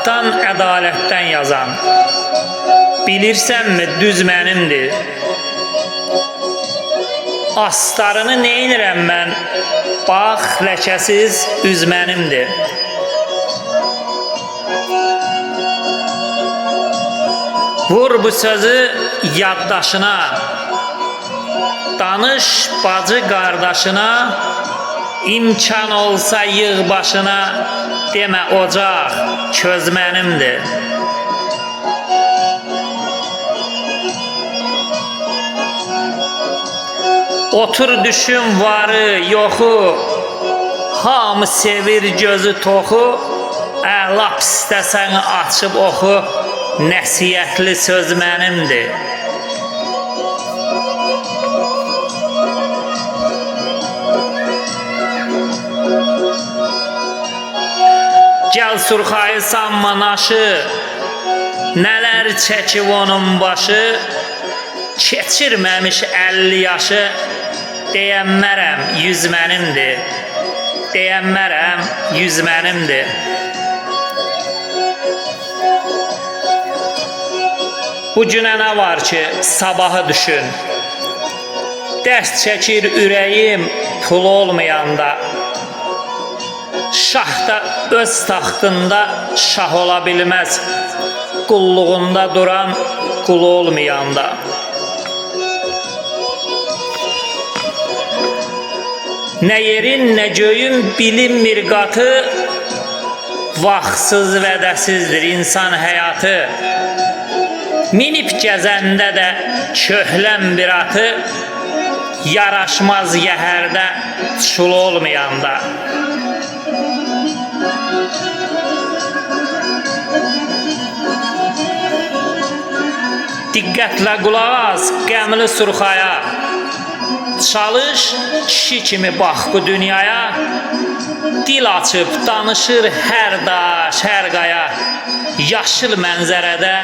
haqdan, ədalətdən yazan. Bilirsənmi, düz mənimdir. Astarını neynirəm mən? Bax, ləkəsiz üz mənimdir. Vur bu sözü yaddaşına, danış bacı qardaşına, imkan olsa yığ başına, demə ocaq, köz mənimdir. Otur düşün varı, yoxu, hamı sevir gözü toxu, lap istəsən açıb oxu, nəsiyyətli söz mənimdir. Gəl Surxayı sanma naşı, nələr çəkib onun başı, keçirməmiş 50 yaşı, deyənmərəm 100 mənimdir. Deyənmərəm 100 mənimdir. Bu günə nə var ki, sabahı düşün. Dərs çəkir ürəyim pul olmayanda. Şah da öz taxtında şah ola bilməz, qulluğunda duran qulu olmayanda. Nə yerin, nə göyün bilinmir qatı, vaxtsız vədəsizdir insan həyatı. Minib gəzəndə də köhlən bir atı, yaraşmaz yəhərdə çul olmayanda. Diqqətlə qulaq as, qəmli Surxaya, çalış, kişi kimi bax bu dünyaya, dil açıb danışır hər daş, hər qaya, yaşıl mənzərədə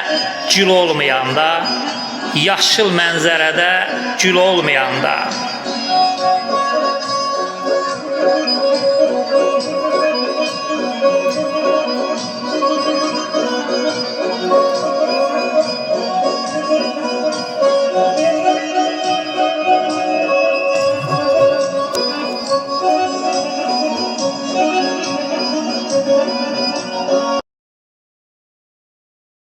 gül olmayanda, yaşıl mənzərədə gül olmayanda.